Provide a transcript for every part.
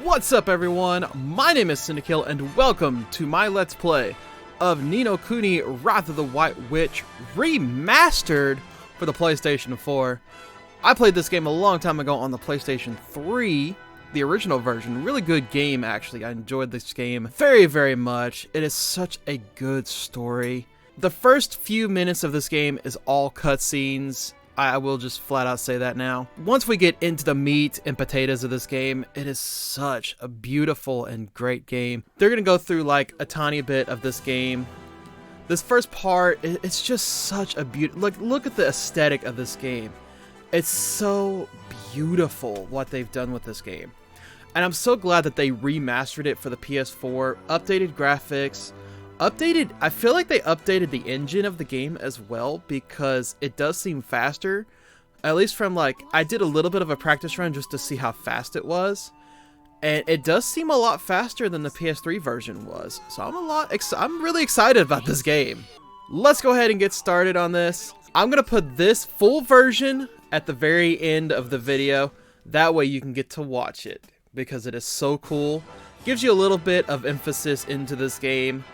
What's up everyone, my name is Cyndakiel and welcome to my Let's Play of No Kuni Wrath of the White Witch Remastered for the PlayStation 4. I played this game a long time ago on the PlayStation 3, the original version. Really good game actually, I enjoyed this game very much. It is such a good story. The first few minutes of this game is all cutscenes. I will just flat out say that now. Once we get into the meat and potatoes of this game, it is such a beautiful and great game. They're gonna go through like a tiny bit of this game. This first part, it's just such a beautiful, like look at the aesthetic of this game. It's so beautiful what they've done with this game. And I'm so glad that they remastered it for the PS4, updated graphics, I feel like they updated the engine of the game as well because it does seem faster. At least from like, I did a little bit of a practice run just to see how fast it was. And it does seem a lot faster than the PS3 version was. So I'm really excited about this game. Let's go ahead and get started on this. I'm going to put this full version at the very end of the video. That way you can get to watch it because it is so cool. Gives you a little bit of emphasis into this game.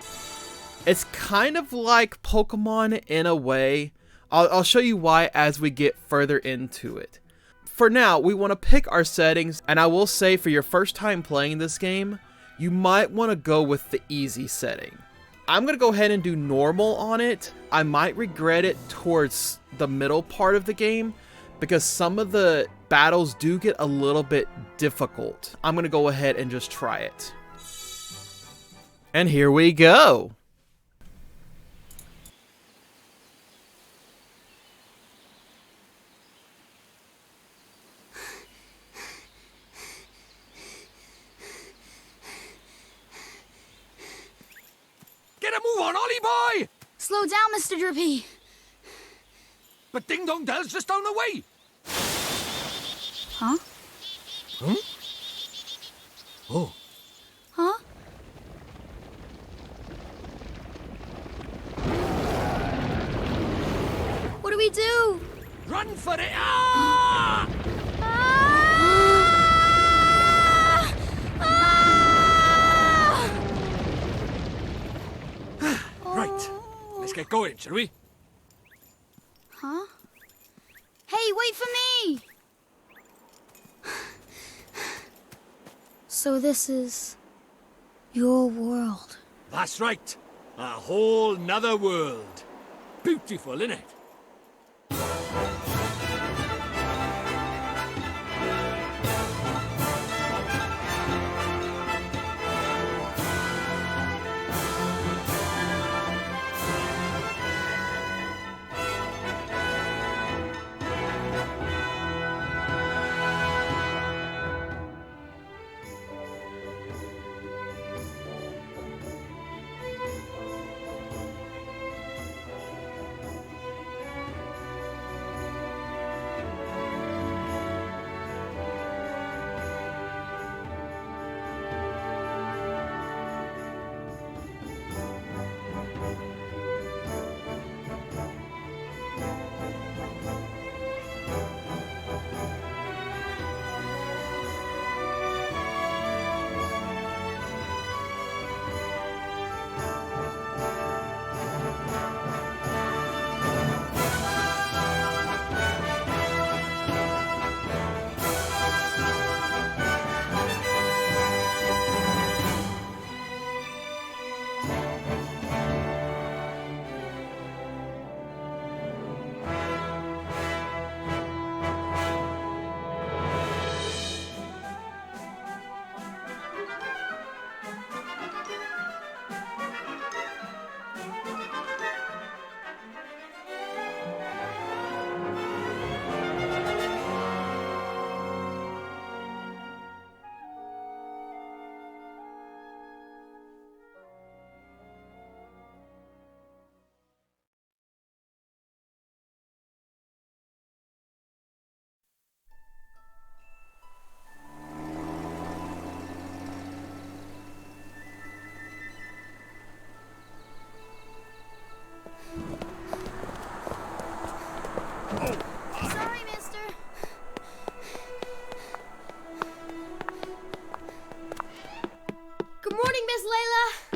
It's kind of like Pokemon in a way. I'll show you why as we get further into it. For now, we want to pick our settings, and I will say for your first time playing this game, you might want to go with the easy setting. I'm going to go ahead and do normal on it. I might regret it towards the middle part of the game, because some of the battles do get a little bit difficult. I'm going to go ahead and just try it. And here we go. Get a move on, Ollie boy! Slow down, Mr. Drippy. But Ding Dong Dell's just down the way. Huh? Huh? Oh. Huh? What do we do? Run for it! Ah! Right. Let's get going, shall we? Huh? Hey, wait for me! So this is your world. That's right. A whole nother world. Beautiful, innit?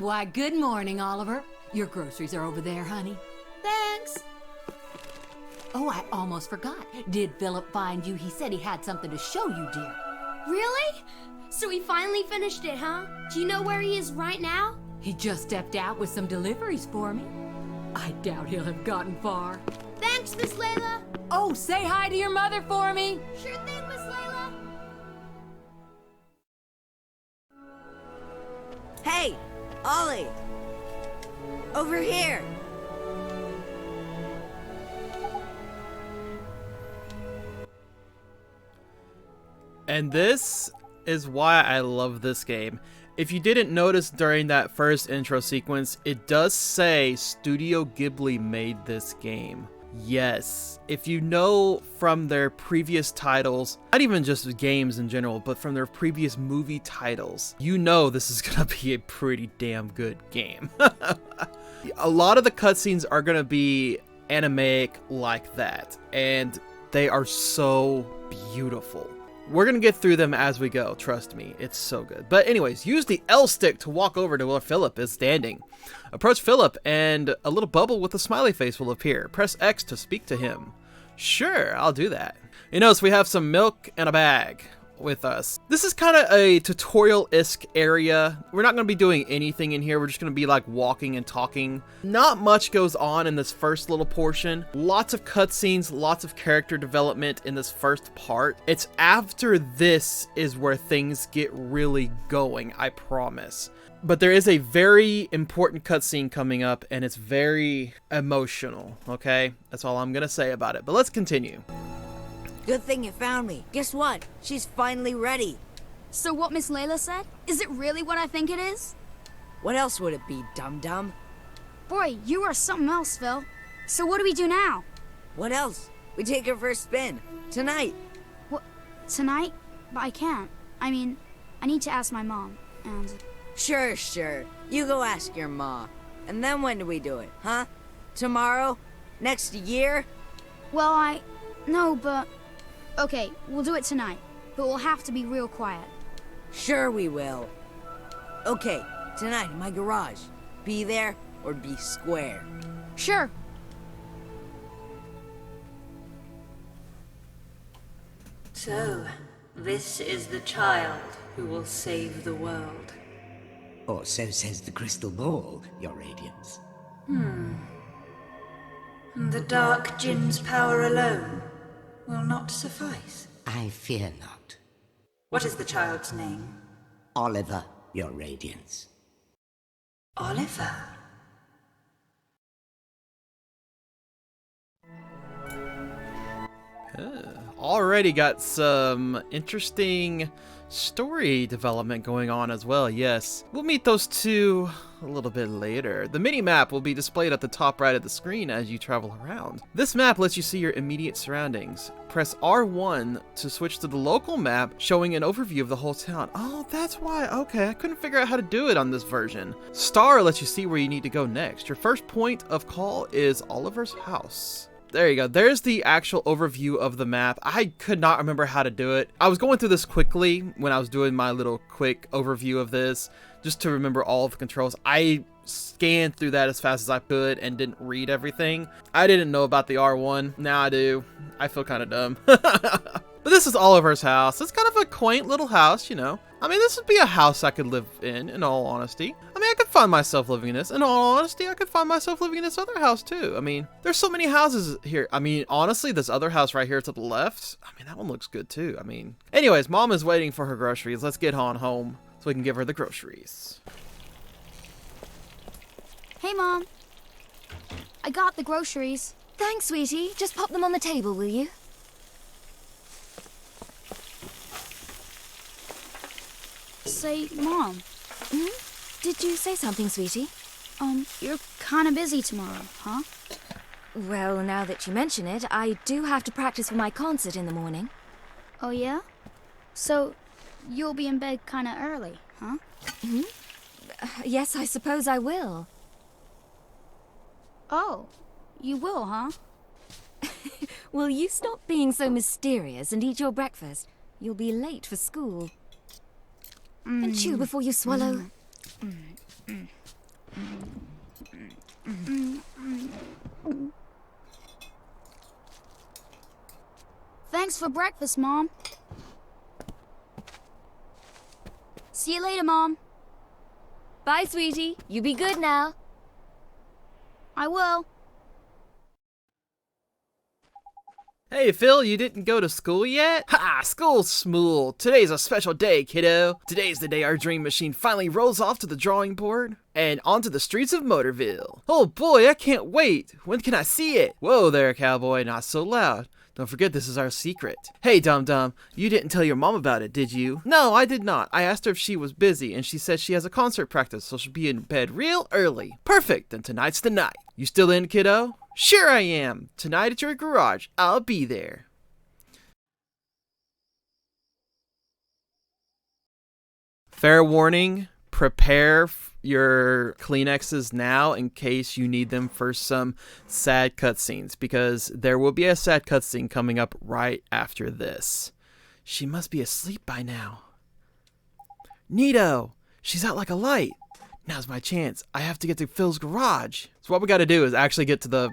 Why, good morning, Oliver. Your groceries are over there, honey. Thanks. Oh, I almost forgot. Did Philip find you? He said he had something to show you, dear. Really? So he finally finished it, huh? Do you know where he is right now? He just stepped out with some deliveries for me. I doubt he'll have gotten far. Thanks, Miss Layla. Oh, say hi to your mother for me. Sure thing, Miss Layla. Hey, Ollie! Over here! And this is why I love this game. If you didn't notice during that first intro sequence, it does say Studio Ghibli made this game. Yes, if you know from their previous titles, not even just games in general, but from their previous movie titles, you know this is gonna be a pretty damn good game. A lot of the cutscenes are gonna be animaic like that, and they are so beautiful. We're gonna get through them as we go, trust me, it's so good. But anyways, use the L stick to walk over to where Philip is standing. Approach Philip and a little bubble with a smiley face will appear. Press X to speak to him. Sure, I'll do that. You notice we have some milk and a bag with us. This is kind of a tutorial-esque area. We're not going to be doing anything in here. We're just going to be like walking and talking. Not much goes on in this first little portion. Lots of cutscenes, lots of character development in this first part. It's after this is where things get really going, I promise. But there is a very important cutscene coming up, and it's very emotional, okay? That's all I'm going to say about it. But let's continue. Good thing you found me. Guess what? She's finally ready. So what Miss Layla said? Is it really what I think it is? What else would it be, dum-dum? Boy, you are something else, Phil. So what do we do now? What else? We take her for a spin. Tonight. What? Tonight? But I can't. I mean, I need to ask my mom, and... Sure. You go ask your ma. And then when do we do it, huh? Tomorrow? Next year? Well, No, but... Okay, we'll do it tonight. But we'll have to be real quiet. Sure we will. Okay, tonight in my garage. Be there or be square. Sure. So, this is the child who will save the world. Or so says the crystal ball, your radiance. The dark Jinn's power alone will not suffice. I fear not. What is the child's name? Oliver, your radiance. Oliver. Already got some interesting story development going on as well, yes. We'll meet those two a little bit later. The mini-map will be displayed at the top right of the screen as you travel around. This map lets you see your immediate surroundings. Press R1 to switch to the local map, showing an overview of the whole town. Oh, that's why. Okay, I couldn't figure out how to do it on this version. Star lets you see where you need to go next. Your first point of call is Oliver's house. There you go. There's the actual overview of the map. I could not remember how to do it. I was going through this quickly when I was doing my little quick overview of this, just to remember all of the controls. I scanned through that as fast as I could and didn't read everything. I didn't know about the R1. Now I do. I feel kind of dumb. But this is Oliver's house. It's kind of a quaint little house, you know. I mean, this would be a house I could live in all honesty. I mean, I could find myself living in this. In all honesty, I could find myself living in this other house too. I mean, there's so many houses here. I mean, honestly, this other house right here to the left, I mean, that one looks good too. I mean, anyways, Mom is waiting for her groceries. Let's get on home so we can give her the groceries. Hey, Mom. I got the groceries. Thanks, sweetie. Just pop them on the table, will you? Say, Mom, Did you say something, sweetie? you're kind of busy tomorrow, huh? Well, now that you mention it, I do have to practice for my concert in the morning. Oh, yeah? So, you'll be in bed kind of early, huh? Yes, I suppose I will. Oh, you will, huh? Will you stop being so mysterious and eat your breakfast? You'll be late for school. And chew before you swallow. Thanks for breakfast, Mom. See you later, Mom. Bye, sweetie. You be good now. I will. Hey Phil, you didn't go to school yet? Ha! School's smool. Today's a special day, kiddo. Today's the day our dream machine finally rolls off to the drawing board and onto the streets of Motorville. Oh boy, I can't wait. When can I see it? Whoa there, cowboy, not so loud. Don't forget this is our secret. Hey, Dum-Dum, you didn't tell your mom about it, did you? No, I did not. I asked her if she was busy, and she said she has a concert practice, so she'll be in bed real early. Perfect, then tonight's the night. You still in, kiddo? Sure I am. Tonight at your garage. I'll be there. Fair warning, prepare your Kleenexes now in case you need them for some sad cutscenes, because there will be a sad cutscene coming up right after this. She must be asleep by now. Neato! She's out like a light. Now's my chance. I have to get to Phil's garage. So what we gotta do is actually get to the...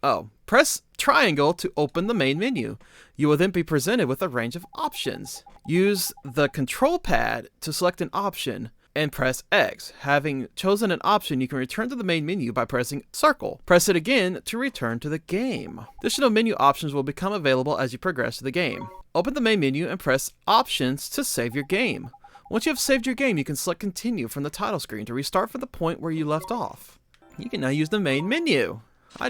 Oh, press triangle to open the main menu. You will then be presented with a range of options. Use the control pad to select an option and press X. Having chosen an option, you can return to the main menu by pressing circle. Press it again to return to the game. Additional menu options will become available as you progress to the game. Open the main menu and press options to save your game. Once you have saved your game, you can select continue from the title screen to restart from the point where you left off. You can now use the main menu. I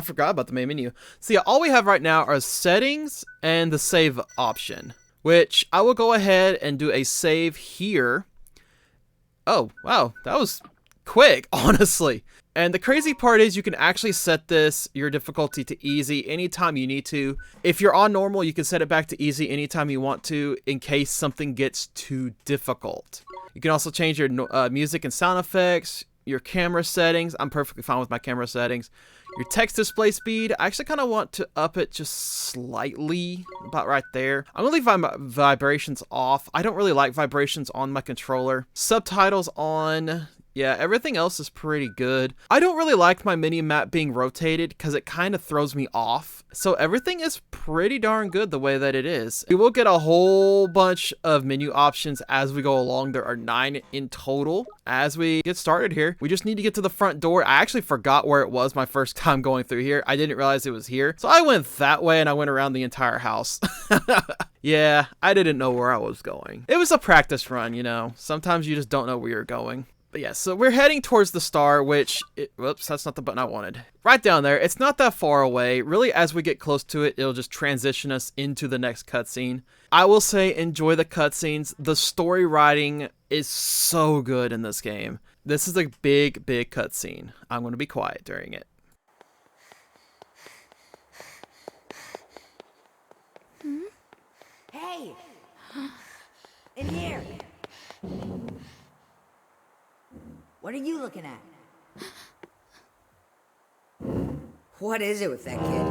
forgot about the main menu. So yeah, all we have right now are settings and the save option, which I will go ahead and do a save here. Oh, wow, that was quick, honestly. And the crazy part is you can actually set your difficulty to easy anytime you need to. If you're on normal, you can set it back to easy anytime you want to in case something gets too difficult. You can also change your music and sound effects, your camera settings. I'm perfectly fine with my camera settings. Your text display speed, I actually kind of want to up it just slightly, about right there. I'm going to leave my vibrations off. I don't really like vibrations on my controller. Subtitles on. Yeah, everything else is pretty good. I don't really like my mini-map being rotated because it kind of throws me off. So everything is pretty darn good the way that it is. We will get a whole bunch of menu options as we go along. There are 9 in total as we get started here. We just need to get to the front door. I actually forgot where it was my first time going through here. I didn't realize it was here. So I went that way and I went around the entire house. Yeah, I didn't know where I was going. It was a practice run, you know. Sometimes you just don't know where you're going. But yeah, so we're heading towards the star, whoops, that's not the button I wanted. Right down there, it's not that far away. Really, as we get close to it, it'll just transition us into the next cutscene. I will say, enjoy the cutscenes. The story writing is so good in this game. This is a big, big cutscene. I'm going to be quiet during it. Hey! In here! What are you looking at? What is it with that kid?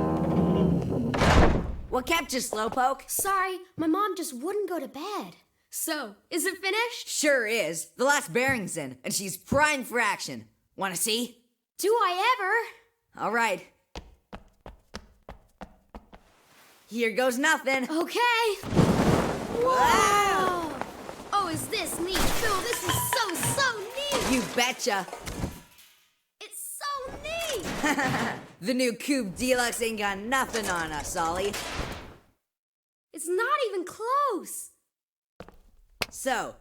What kept you, Slowpoke? Sorry, my mom just wouldn't go to bed. So, is it finished? Sure is. The last bearing's in, and she's primed for action. Wanna see? Do I ever? All right. Here goes nothing. Okay. Wow! Oh, is this neat? Phil, this is so neat! You betcha. It's so neat! The new Coupe Deluxe ain't got nothing on us, Ollie. It's not even close. So,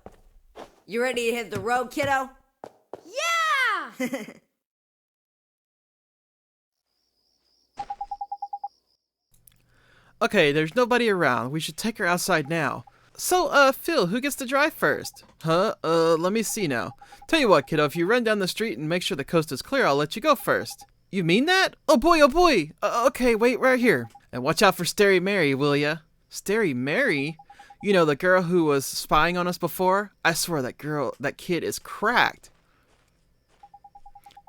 you ready to hit the road, kiddo? Yeah! Okay, there's nobody around. We should take her outside now. So, Phil, who gets to drive first? Let me see now. Tell you what, kiddo, if you run down the street and make sure the coast is clear, I'll let you go first. You mean that? Oh boy, oh boy! Okay, wait right here. And watch out for Starry Mary, will ya? Starry Mary? You know, the girl who was spying on us before? I swear that kid is cracked.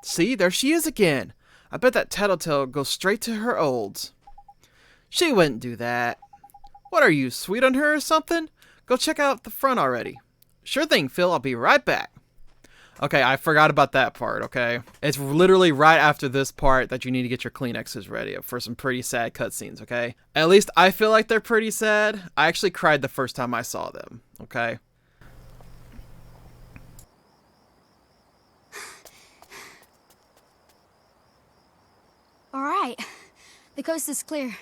See, there she is again. I bet that tattletale goes straight to her olds. She wouldn't do that. What are you, sweet on her or something? Go check out the front already. Sure thing, Phil. I'll be right back. Okay, I forgot about that part, okay? It's literally right after this part that you need to get your Kleenexes ready for some pretty sad cutscenes, okay? At least I feel like they're pretty sad. I actually cried the first time I saw them, okay? All right. The coast is clear.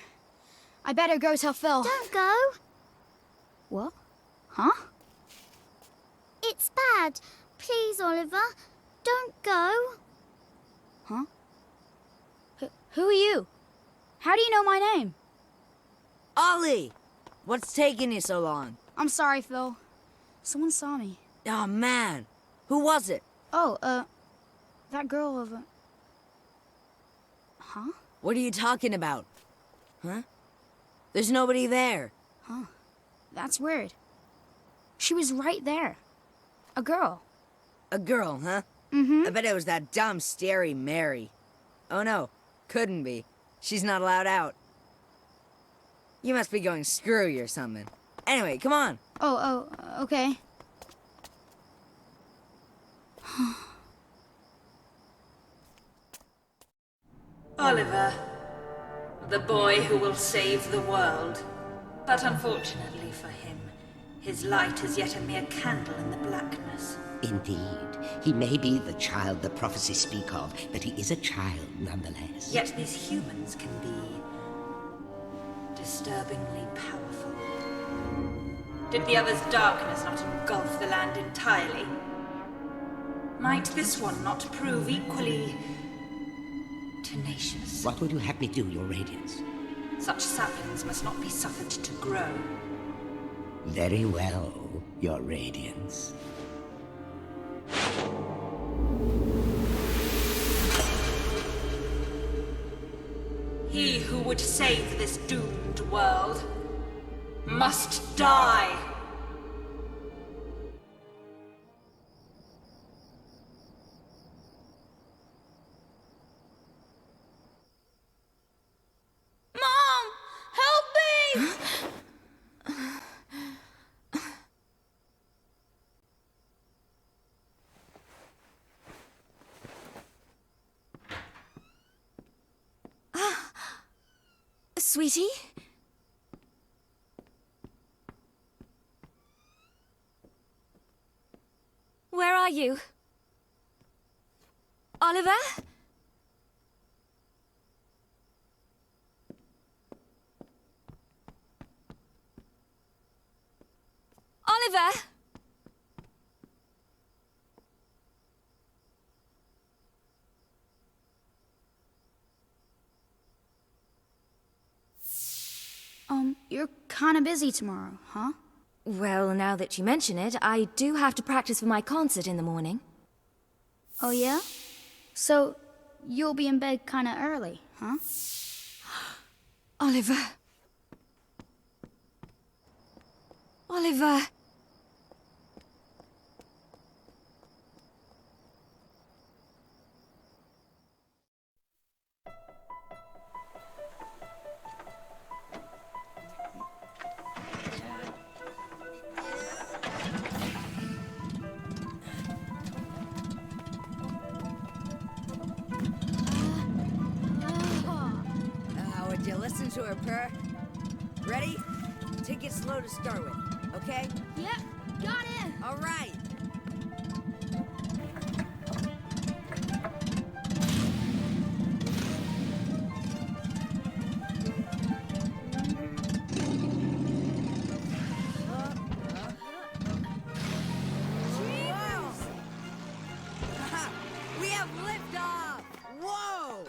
I better go tell Phil. Don't go. What? Huh? It's bad. Please, Oliver. Don't go. Huh? Who are you? How do you know my name? Ollie! What's taking you so long? I'm sorry, Phil. Someone saw me. Oh, man. Who was it? Oh, that girl over... Huh? What are you talking about? Huh? There's nobody there. Huh. That's weird. She was right there. A girl. A girl, huh? Mm-hmm. I bet it was that dumb, scary Mary. Oh, no. Couldn't be. She's not allowed out. You must be going screwy or something. Anyway, come on. Oh, okay. Oliver, the boy who will save the world. But unfortunately for him, his light is yet a mere candle in the blackness. Indeed. He may be the child the prophecies speak of, but he is a child nonetheless. Yet these humans can be disturbingly powerful. Did the other's darkness not engulf the land entirely? Might this one not prove equally tenacious? What would you have me do, Your Radiance? Such saplings must not be suffered to grow. Very well, Your Radiance. He who would save this doomed world must die. Mom! Help me! Sweetie? Where are you? Oliver? Oliver? You're kinda busy tomorrow, huh? Well, now that you mention it, I do have to practice for my concert in the morning. Oh, yeah? So, you'll be in bed kinda early, huh? Oliver. Oliver. Would you listen to her purr? Ready? Take it slow to start with, okay? Yep, got it! All right. We have liftoff! Whoa!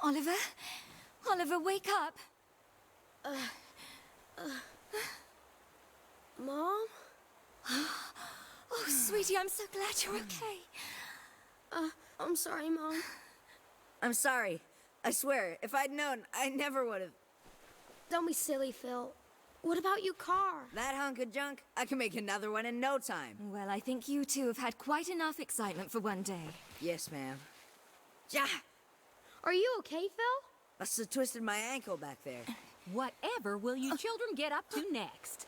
Oliver? Oliver, wake up! Mom? Oh, sweetie, I'm so glad you're okay. I'm sorry, Mom. I'm sorry. I swear, if I'd known, I never would have. Don't be silly, Phil. What about your car? That hunk of junk, I can make another one in no time. Well, I think you two have had quite enough excitement for one day. Yes, ma'am. Ja! Are you okay, Phil? Must have twisted my ankle back there. Whatever will you children get up to next?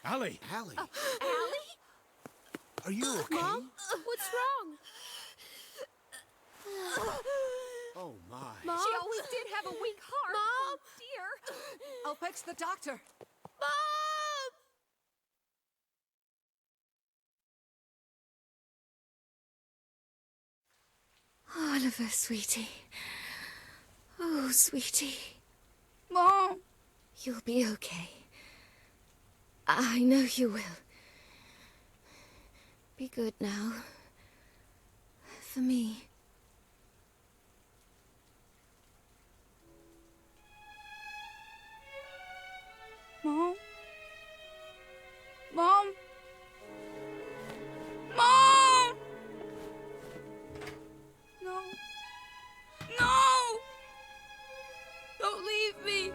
Allie! Allie? Are you okay? Mom? What's wrong? Oh, my. Mom? She always did have a weak heart. Mom? Oh, dear. I'll fetch the doctor. Mom! Oliver, sweetie. Oh, sweetie. Mom! You'll be okay. I know you will. Be good now. For me. Mom? Mom? Mom! No. No! Don't leave me.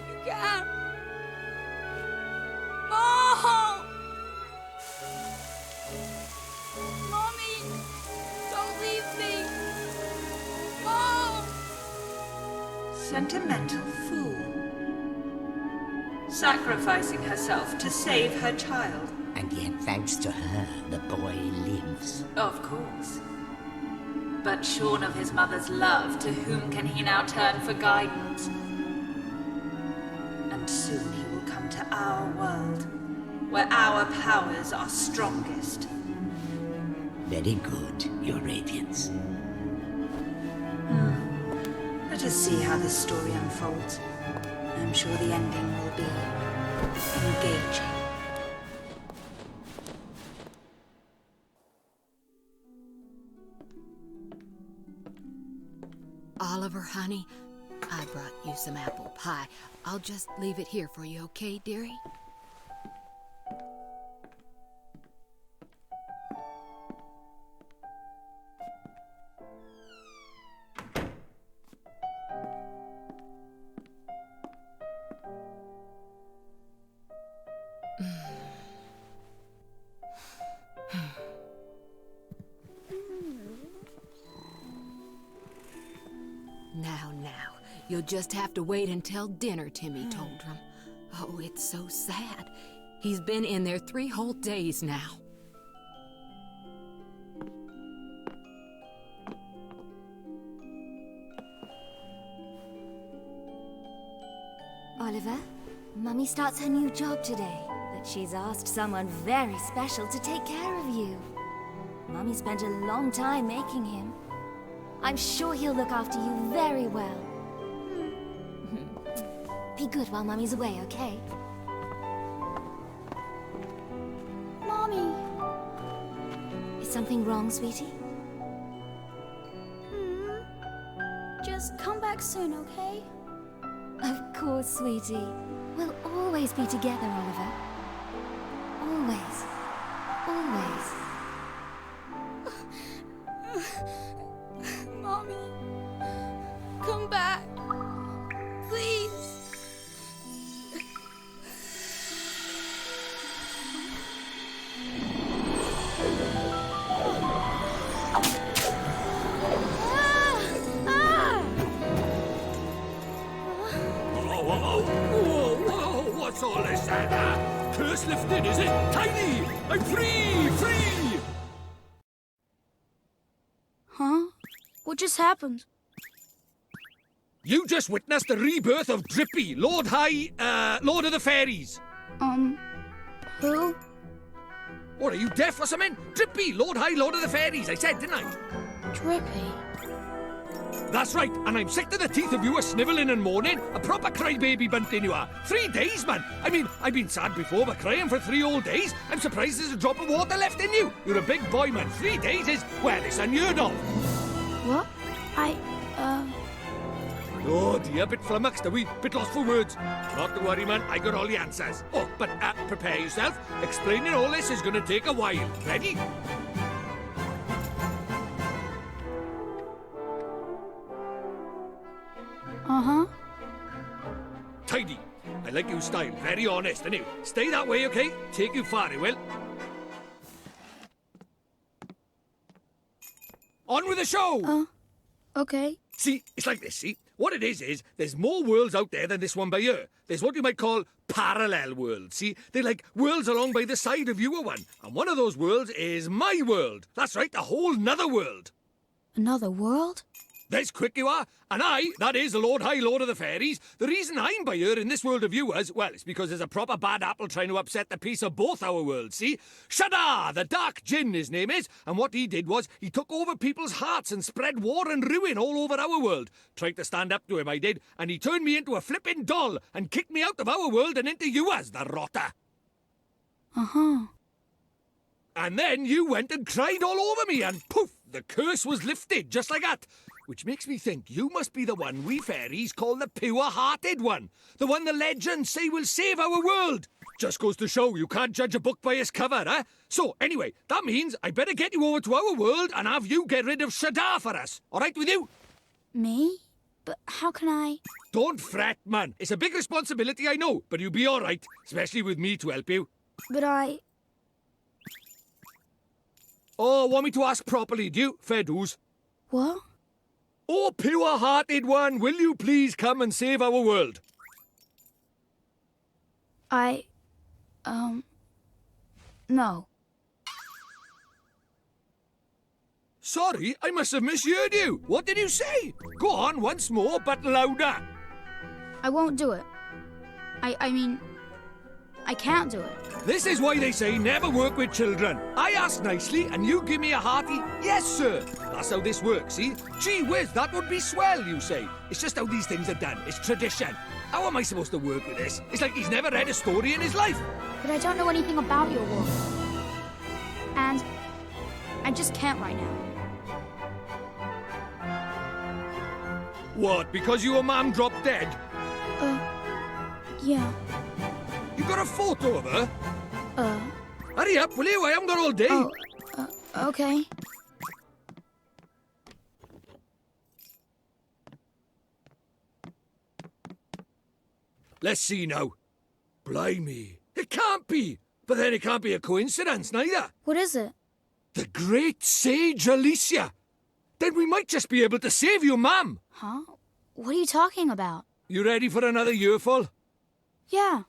You can't. Mom! Mommy! Don't leave me. Mom! Sentimental fool. Sacrificing herself to save her child. And yet, thanks to her, the boy lives. Of course. But shorn of his mother's love, to whom can he now turn for guidance? And soon he will come to our world, where our powers are strongest. Very good, Your Radiance. Let us see how this story unfolds. I'm sure the ending will be engaging. Oliver, honey, I brought you some apple pie. I'll just leave it here for you, okay, dearie? Now, you'll just have to wait until dinner, Timmy told him. Oh, it's so sad. He's been in there 3 whole days now. Oliver, Mummy starts her new job today, but she's asked someone very special to take care of you. Mummy spent a long time making him. I'm sure he'll look after you very well. Be good while Mummy's away, okay? Mommy! Is something wrong, sweetie? Just come back soon, okay? Of course, sweetie. We'll always be together, Oliver. Always. Always. Mommy, come back. Please. Whoa, what's all this? Curse lifted, is it? Tiny! I'm free! Free! Huh? What just happened? You just witnessed the rebirth of Drippy, Lord of the Fairies. Who? What, are you deaf or something? Drippy, Lord of the Fairies, I said, didn't I? Drippy. That's right, and I'm sick to the teeth of you a snivelling and moaning. A proper crybaby bunting you are. 3 days, man. I mean, I've been sad before, but crying for 3 whole days? I'm surprised there's a drop of water left in you. You're a big boy, man. 3 days is, well, it's unheard of. What? Oh dear, bit flummoxed, are we? Bit lost for words. Not to worry, man, I got all the answers. Oh, but prepare yourself. Explaining all this is gonna take a while. Ready? Uh-huh. Tidy. I like your style, very honest, and you stay that way, okay? Take you far, it will. On with the show! Okay. See, it's like this, see? What it is there's more worlds out there than this one by here. There's what you might call parallel worlds, see? They're like worlds along by the side of your one. And one of those worlds is my world. That's right, a whole nother world. Another world? There's quick you are. And I, that is the Lord High Lord of the Fairies, the reason I'm by here in this world of yours, well, it's because there's a proper bad apple trying to upset the peace of both our worlds, see? Shada, the Dark Djinn, his name is, and what he did was he took over people's hearts and spread war and ruin all over our world. Tried to stand up to him, I did, and he turned me into a flippin' doll and kicked me out of our world and into yours, the rotter. Uh-huh. And then you went and cried all over me, and poof, the curse was lifted, just like that. Which makes me think you must be the one we fairies call the pure-hearted one. The one the legends say will save our world. Just goes to show you can't judge a book by its cover, eh? So, anyway, that means I better get you over to our world and have you get rid of Shada for us. All right with you? Me? But how can I... Don't fret, man. It's a big responsibility, I know, but you'll be all right, especially with me to help you. But I... Oh, want me to ask properly, do you? Fair dues. What? Oh, pure-hearted one, will you please come and save our world? No. Sorry, I must have misheard you. What did you say? Go on once more, but louder. I won't do it. I mean, I can't do it. This is why they say never work with children. I ask nicely, and you give me a hearty, yes, sir. That's how this works, see? Gee whiz, that would be swell, you say. It's just how these things are done. It's tradition. How am I supposed to work with this? It's like he's never read a story in his life. But I don't know anything about your world. And I just can't right now. What, because your mum dropped dead? Yeah. You got a photo of her? Hurry up, will you? I haven't got all day. Oh, okay. Let's see now. Blimey. It can't be. But then it can't be a coincidence, neither. What is it? The great sage Alicia. Then we might just be able to save your mum. Huh? What are you talking about? You ready for another earful? Yeah.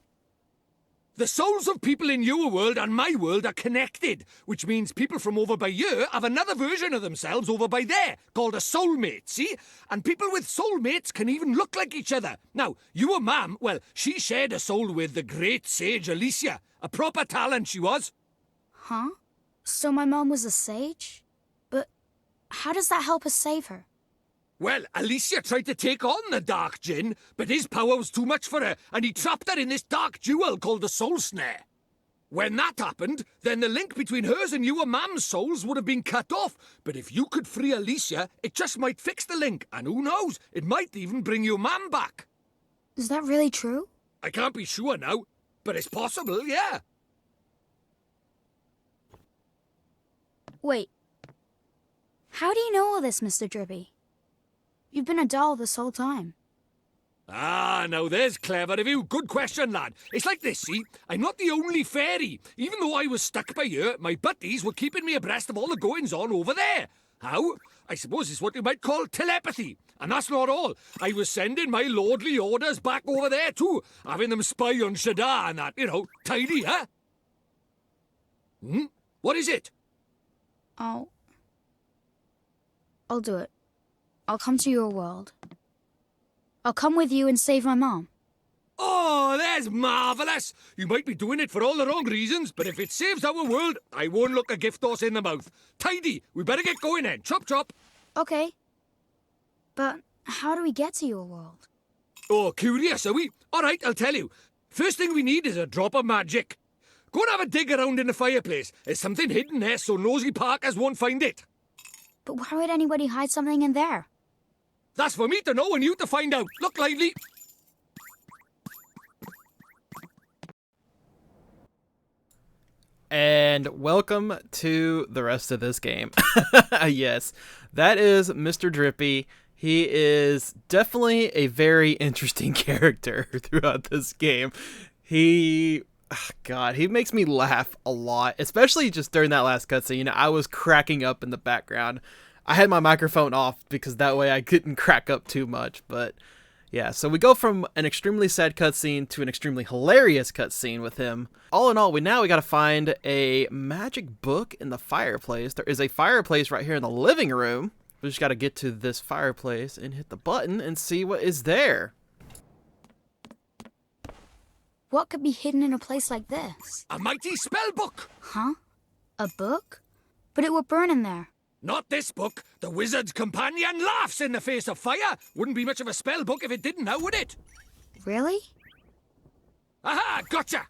The souls of people in your world and my world are connected, which means people from over by here have another version of themselves over by there, called a soulmate, see? And people with soulmates can even look like each other. Now, your mum, well, she shared a soul with the great sage Alicia. A proper talent she was. Huh? So my mom was a sage? But how does that help us save her? Well, Alicia tried to take on the Dark Djinn, but his power was too much for her, and he trapped her in this dark jewel called the Soul Snare. When that happened, then the link between hers and your mum's souls would have been cut off. But if you could free Alicia, it just might fix the link, and who knows, it might even bring your mum back. Is that really true? I can't be sure now, but it's possible, yeah. Wait. How do you know all this, Mr. Drippy? You've been a doll this whole time. Ah, now there's clever of you. Good question, lad. It's like this, see? I'm not the only fairy. Even though I was stuck by here, my buddies were keeping me abreast of all the goings-on over there. How? I suppose it's what you might call telepathy. And that's not all. I was sending my lordly orders back over there too, having them spy on Shada and that, you know, tidy, huh? What is it? I'll do it. I'll come to your world. I'll come with you and save my mom. Oh, that's marvellous! You might be doing it for all the wrong reasons, but if it saves our world, I won't look a gift horse in the mouth. Tidy! We better get going then. Chop, chop! Okay. But how do we get to your world? Oh, curious, are we? All right, I'll tell you. First thing we need is a drop of magic. Go and have a dig around in the fireplace. There's something hidden there so nosy Parkers won't find it. But why would anybody hide something in there? That's for me to know and you to find out. Look lively. And welcome to the rest of this game. Yes, that is Mr. Drippy. He is definitely a very interesting character throughout this game. God, he makes me laugh a lot, especially just during that last cutscene. You know, I was cracking up in the background. I had my microphone off because that way I couldn't crack up too much, but yeah, so we go from an extremely sad cutscene to an extremely hilarious cutscene with him. All in all, we gotta find a magic book in the fireplace. There is a fireplace right here in the living room. We just gotta get to this fireplace and hit the button and see what is there. What could be hidden in a place like this? A mighty spell book. Huh? A book? But it would burn in there. Not this book. The wizard's companion laughs in the face of fire. Wouldn't be much of a spell book if it didn't, now would it? Really? Aha, gotcha.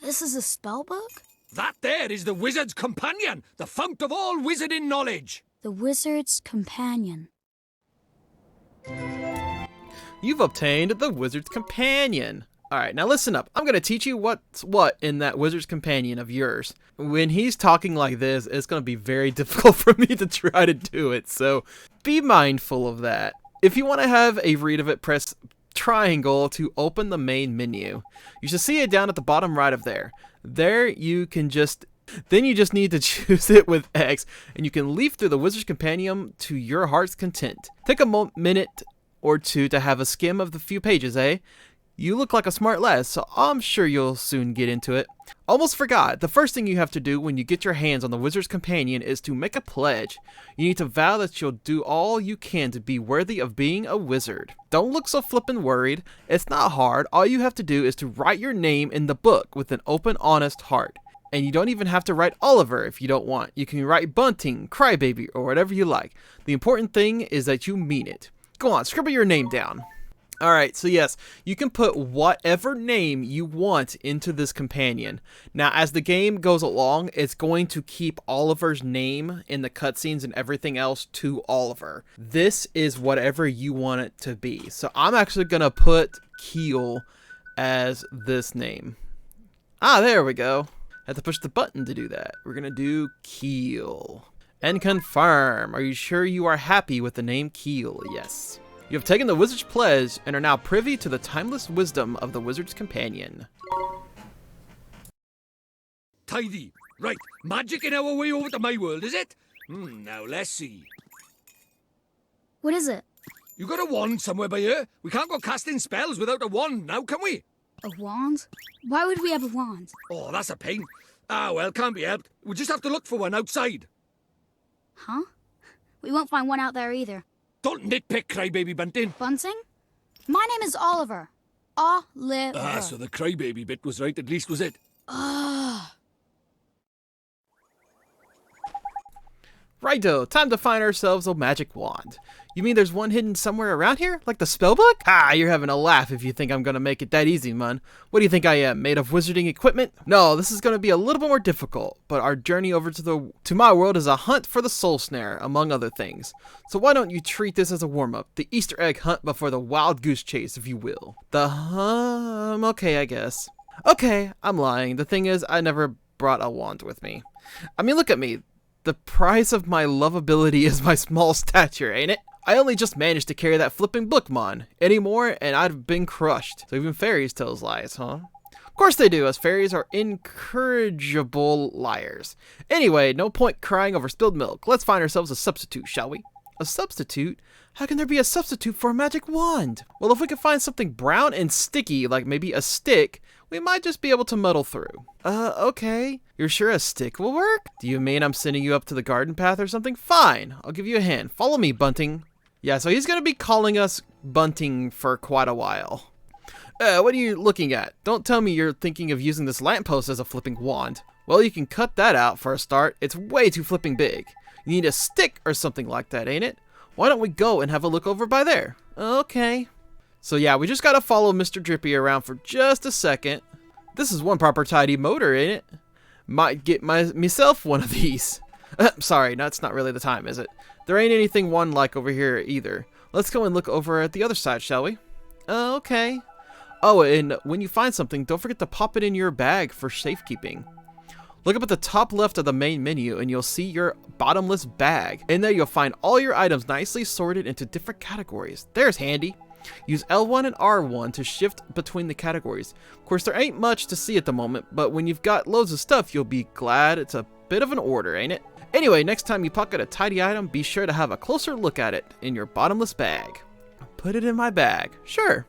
This is a spell book? That there is the wizard's companion, the fount of all wizarding knowledge. The wizard's companion. You've obtained the wizard's companion. Alright, now listen up. I'm going to teach you what's what in that wizard's companion of yours. When he's talking like this, it's going to be very difficult for me to try to do it, so be mindful of that. If you want to have a read of it, press triangle to open the main menu. You should see it down at the bottom right of there. There you can then you just need to choose it with X, and you can leaf through the wizard's companion to your heart's content. Take a minute or two to have a skim of the few pages, eh? You look like a smart lass, so I'm sure you'll soon get into it. Almost forgot, the first thing you have to do when you get your hands on the wizard's companion is to make a pledge. You need to vow that you'll do all you can to be worthy of being a wizard. Don't look so flippin' worried. It's not hard. All you have to do is to write your name in the book with an open, honest heart. And you don't even have to write Oliver if you don't want. You can write Bunting, Crybaby, or whatever you like. The important thing is that you mean it. Go on, scribble your name down. Alright, so yes, you can put whatever name you want into this companion. Now, as the game goes along, it's going to keep Oliver's name in the cutscenes and everything else to Oliver. This is whatever you want it to be. So I'm actually going to put Keel as this name. Ah, there we go. I have to push the button to do that. We're going to do Keel. And confirm. Are you sure you are happy with the name Keel? Yes. You have taken the wizard's pledge and are now privy to the timeless wisdom of the wizard's companion. Tidy. Right, magic in our way over to my world, is it? Now let's see. What is it? You got a wand somewhere by here? We can't go casting spells without a wand now, can we? A wand? Why would we have a wand? Oh, that's a pain. Ah, well, can't be helped. We just have to look for one outside. Huh? We won't find one out there either. Don't nitpick, Crybaby Bunting. Bunting? My name is Oliver. Oliver. Ah, so the Crybaby bit was right, at least, was it? Righto, time to find ourselves a magic wand. You mean there's one hidden somewhere around here? Like the spellbook? Ah, you're having a laugh if you think I'm gonna make it that easy, man. What do you think I am, made of wizarding equipment? No, this is gonna be a little bit more difficult, but our journey over to my world is a hunt for the soul snare, among other things. So why don't you treat this as a warm-up, the Easter egg hunt before the wild goose chase, if you will. Okay, I guess. Okay, I'm lying. The thing is, I never brought a wand with me. I mean, look at me. The price of my lovability is my small stature, ain't it? I only just managed to carry that flipping book, mon. Any more, and I'd have been crushed. So even fairies tells lies, huh? Of course they do, as fairies are incorrigible liars. Anyway, no point crying over spilled milk. Let's find ourselves a substitute, shall we? A substitute? How can there be a substitute for a magic wand? Well, if we can find something brown and sticky, like maybe a stick, we might just be able to muddle through. Okay. You're sure a stick will work? Do you mean I'm sending you up to the garden path or something? Fine. I'll give you a hand. Follow me, Bunting. Yeah, so he's going to be calling us Bunting for quite a while. What are you looking at? Don't tell me you're thinking of using this lamppost as a flipping wand. Well, you can cut that out for a start. It's way too flipping big. You need a stick or something like that, ain't it? Why don't we go and have a look over by there? Okay. So yeah, we just gotta follow Mr. Drippy around for just a second. This is one proper tidy motor, ain't it? Might get myself one of these. Sorry, that's not really the time, is it? There ain't anything one like over here either. Let's go and look over at the other side, shall we? Okay. Oh, and when you find something, don't forget to pop it in your bag for safekeeping. Look up at the top left of the main menu and you'll see your bottomless bag. In there you'll find all your items nicely sorted into different categories. There's handy. Use L1 and R1 to shift between the categories. Of course, there ain't much to see at the moment, but when you've got loads of stuff, you'll be glad it's a bit of an order, ain't it? Anyway, next time you pocket a tidy item, be sure to have a closer look at it in your bottomless bag. Put it in my bag. Sure.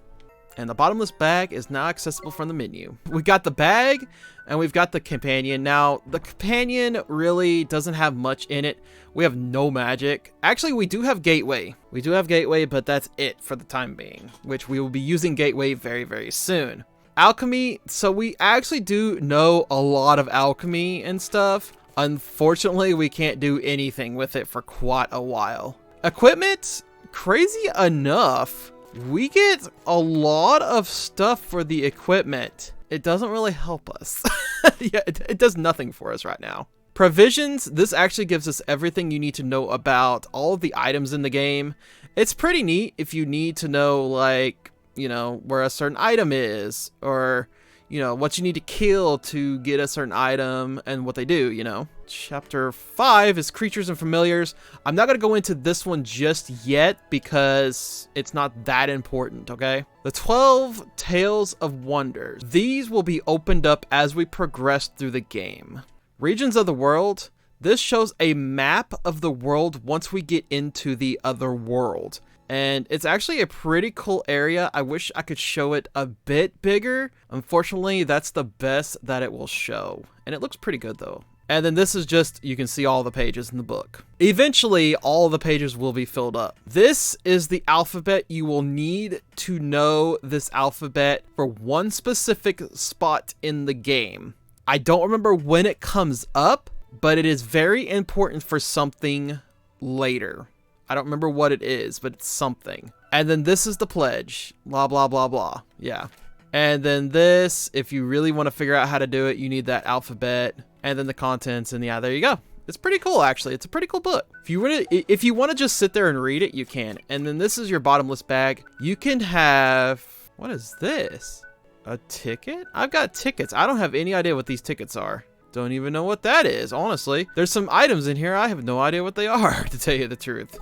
And the bottomless bag is now accessible from the menu. We got the bag and we've got the companion. Now, the companion really doesn't have much in it. We have no magic. Actually, we do have Gateway. We do have Gateway, but that's it for the time being, which we will be using Gateway very, very soon. Alchemy. So we actually do know a lot of alchemy and stuff. Unfortunately, we can't do anything with it for quite a while. Equipment, crazy enough, we get a lot of stuff for the equipment. It doesn't really help us. Yeah, it does nothing for us right now. Provisions, this actually gives us everything you need to know about all of the items in the game. It's pretty neat if you need to know, like, you know, where a certain item is, or, you know, what you need to kill to get a certain item and what they do, you know. Chapter 5 is creatures and familiars. I'm not going to go into this one just yet because it's not that important, okay? The 12 Tales of Wonders. These will be opened up as we progress through the game. Regions of the world. This shows a map of the world once we get into the other world. And it's actually a pretty cool area. I wish I could show it a bit bigger. Unfortunately, that's the best that it will show. And it looks pretty good though. And then this is just, you can see all the pages in the book. Eventually, all the pages will be filled up. This is the alphabet. You will need to know this alphabet for one specific spot in the game. I don't remember when it comes up, but it is very important for something later. I don't remember what it is, but it's something. And then this is the pledge. Blah, blah, blah, blah. Yeah. And then this, if you really want to figure out how to do it, you need that alphabet. And then the contents, and yeah, there you go. It's pretty cool, actually. It's a pretty cool book. If you want to just sit there and read it, you can. And then this is your bottomless bag. You can have... What is this? A ticket? I've got tickets. I don't have any idea what these tickets are. Don't even know what that is, honestly. There's some items in here. I have no idea what they are, to tell you the truth.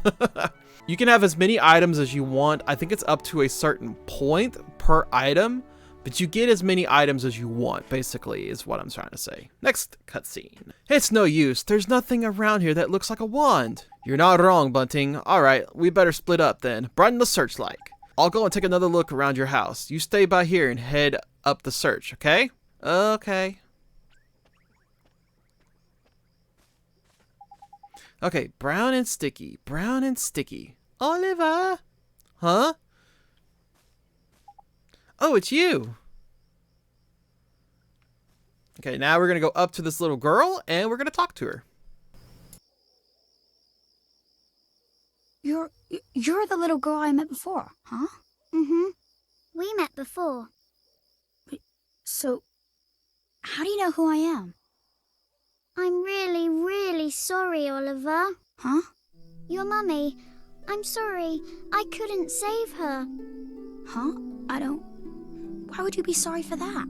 You can have as many items as you want. I think it's up to a certain point per item, but you get as many items as you want, basically, is what I'm trying to say. Next cutscene. It's no use. There's nothing around here that looks like a wand. You're not wrong, Bunting. All right, we better split up then. Brighten the searchlight. I'll go and take another look around your house. You stay by here and head up the search, okay? Okay. Okay, brown and sticky. Brown and sticky. Oliver? Huh? Oh, it's you. Okay, now we're going to go up to this little girl and we're going to talk to her. You're the little girl I met before, huh? Mm-hmm. We met before. So, how do you know who I am? I'm really, really sorry, Oliver. Huh? Your mummy. I'm sorry. I couldn't save her. Huh? Why would you be sorry for that?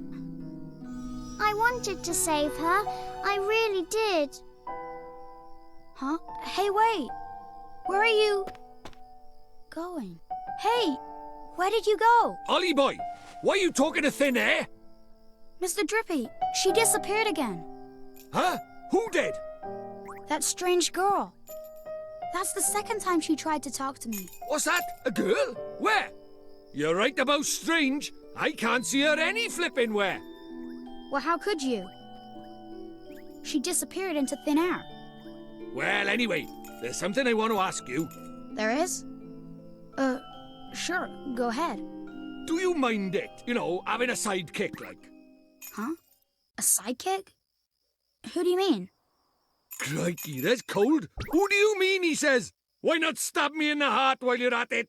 I wanted to save her. I really did. Huh? Hey, wait. Where are you going? Hey, where did you go? Ollie boy, why are you talking to thin air? Mr. Drippy, she disappeared again. Huh? Who did? That strange girl. That's the second time she tried to talk to me. What's that? A girl? Where? You're right about strange. I can't see her any flipping where. Well, how could you? She disappeared into thin air. Well, anyway, there's something I want to ask you. There is? Sure, go ahead. do you mind it? You know, having a sidekick, like. Huh? A sidekick? Who do you mean? Crikey, there's cold. Who do you mean, he says? Why not stab me in the heart while you're at it?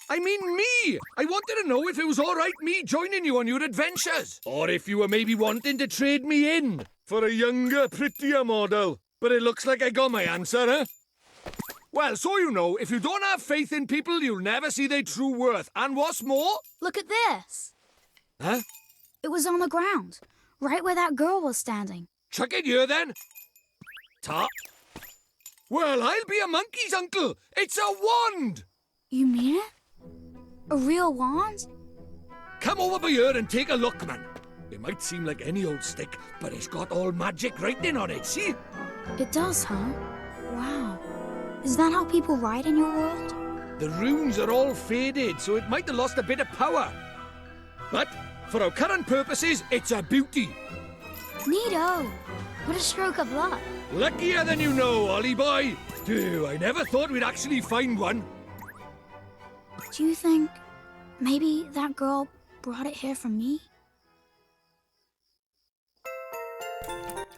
I mean me! I wanted to know if it was alright me joining you on your adventures. Or if you were maybe wanting to trade me in for a younger, prettier model. But it looks like I got my answer, huh? Well, so you know, if you don't have faith in people, you'll never see their true worth. And what's more... Look at this. Huh? It was on the ground, right where that girl was standing. Chuck it here, then. Ta. Well, I'll be a monkey's uncle. It's a wand! You mean it? A real wand? Come over by here and take a look, man. It might seem like any old stick, but it's got all magic writing on it, see? It does, huh? Wow. Is that how people write in your world? The runes are all faded, so it might have lost a bit of power. But, for our current purposes, it's a beauty. Neato! What a stroke of luck. Luckier than you know, Ollie boy. Phew, I never thought we'd actually find one. Do you think maybe that girl brought it here for me?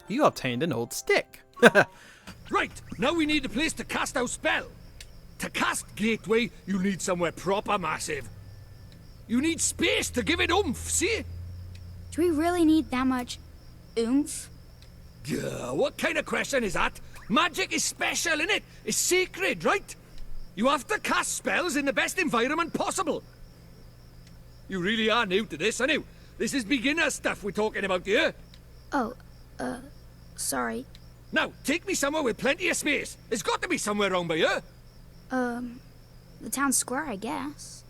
You obtained an old stick. Right, now we need a place to cast our spell. To cast Gateway, you need somewhere proper massive. You need space to give it oomph, see? Do we really need that much oomph? What kind of question is that? Magic is special, innit? It's sacred, right? You have to cast spells in the best environment possible. You really are new to this, aren't you? This is beginner stuff we're talking about here. Oh, sorry. Now, take me somewhere with plenty of space. There's got to be somewhere around by here. The town square, I guess.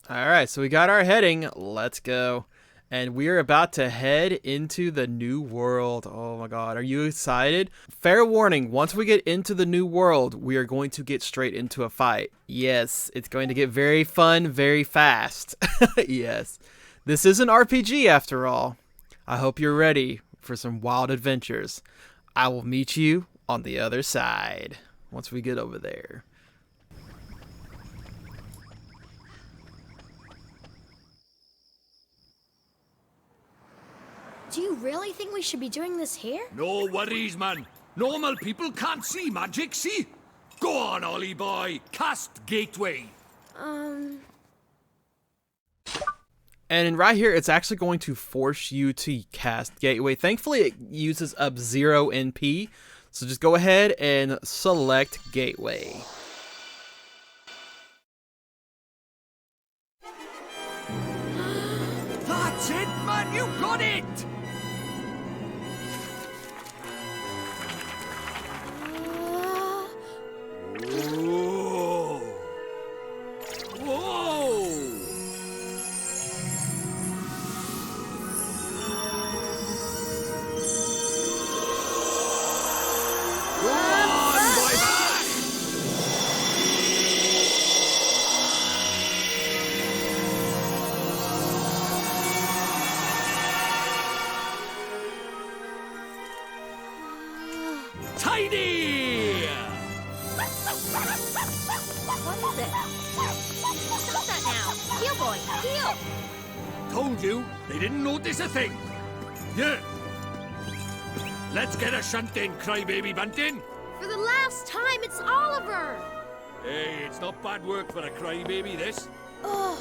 Alright, so we got our heading. Let's go. And we are about to head into the new world. Oh my god, are you excited? Fair warning, once we get into the new world, we are going to get straight into a fight. Yes, it's going to get very fun, very fast. Yes, this is an RPG after all. I hope you're ready for some wild adventures. I will meet you on the other side once we get over there. Do you really think we should be doing this here? No worries, man. Normal people can't see magic, see? Go on, Ollie boy. Cast Gateway. And right here, it's actually going to force you to cast Gateway. Thankfully, it uses up 0 NP. So just go ahead and select Gateway. That's it, man. You got it. Whoa. Whoa. Tiny! What is it? Stop that now! Heel boy, heel! Told you, they didn't notice a thing. Yeah. Let's get a shunt in, crybaby bunting. For the last time, it's Oliver! Hey, it's not bad work for a crybaby, this. Ugh.